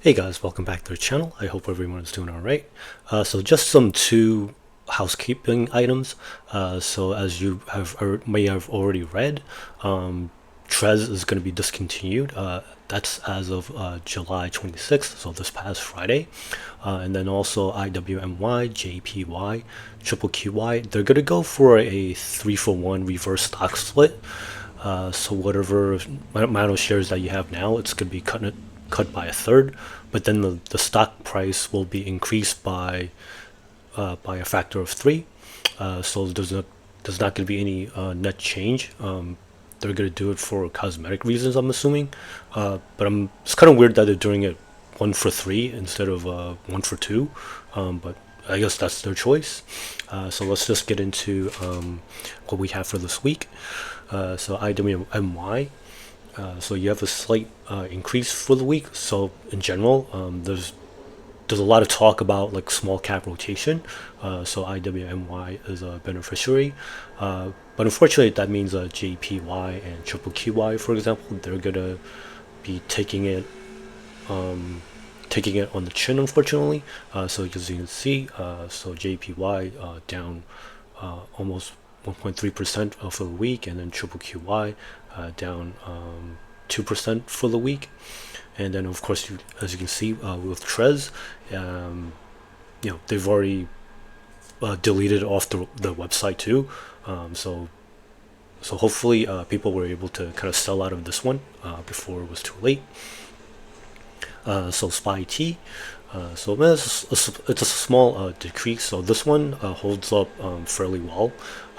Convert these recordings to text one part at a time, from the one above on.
Hey guys, welcome back to the channel. I hope everyone is doing alright. So just some two housekeeping items. So as you may have already read, Trez is going to be discontinued. That's as of July 26th, so this past Friday. And then also IWMY, JEPY, QQQY, they're going to go for a 3-for-1 reverse stock split. So whatever amount of shares that you have now, it's going to be cut by a third, but then the stock price will be increased by a factor of 3. So there's not going to be any net change. They're going to do it for cosmetic reasons, I'm assuming. But it's kind of weird that they're doing it 1 for 3 instead of 1 for 2. But I guess that's their choice. So let's just get into what we have for this week. So IWMY. So you have a slight increase for the week. So in general, there's a lot of talk about like small cap rotation. So IWMY is a beneficiary, but unfortunately that means JPY and QQQY, for example, they're gonna be taking it on the chin, unfortunately. So as you can see, so JPY down almost 1.3% for the week, and then QQQY down 2% for the week. And then of course, as you can see with Trez, they've already deleted off the website too. So hopefully people were able to kind of sell out of this one before it was too late. So SPYT, so it's a small decrease. So this one holds up fairly well.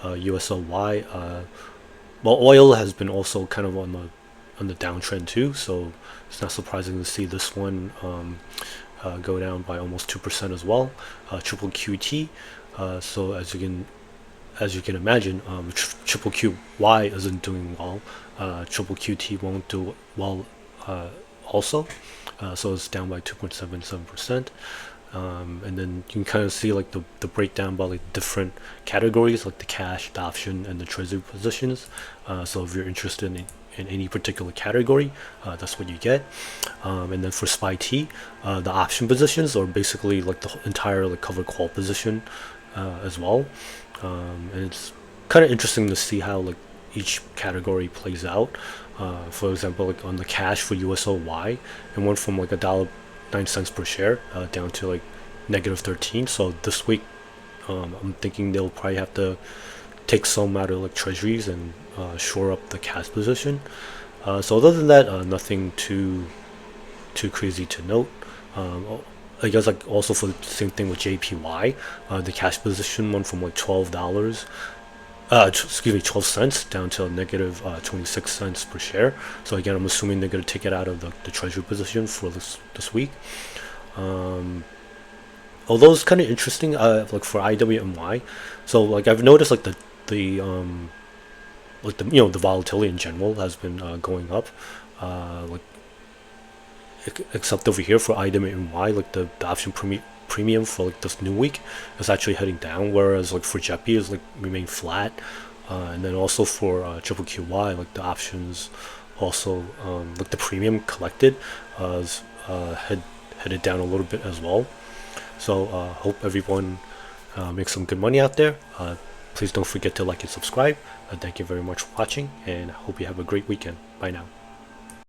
USOY, well, oil has been also kind of on the downtrend too, so it's not surprising to see this one go down by almost 2% as well. QQQT, so as you can imagine, QQQY isn't doing well. QQQT won't do well also, so it's down by 2.77%. And then you can kind of see like the breakdown by like different categories, like the cash, the option, and the treasury positions. So if you're interested in any particular category, that's what you get. And then for SPYT, the option positions are basically like the entire like covered call position as well. And it's kind of interesting to see how like each category plays out. For example, like on the cash for USOY, it went from like $1.09 per share down to like -13. So this week, I'm thinking they'll probably have to take some out of like treasuries and shore up the cash position. So other than that, nothing too crazy to note. I guess like also for the same thing with JPY, the cash position went from like $12, 12 cents down to negative 26 cents per share. So again, I'm assuming they're going to take it out of the treasury position for this week. Although it's kind of interesting, like for IWMY, so like I've noticed like the the volatility in general has been going up, like except over here for IWMY, like the option premium for like this new week is actually heading down, whereas like for JEPY is like remain flat. And then also for QQQY, like the options also like the premium collected is headed down a little bit as well. So hope everyone makes some good money out there. Please don't forget to like and subscribe. Thank you very much for watching, and I hope you have a great weekend. Bye now.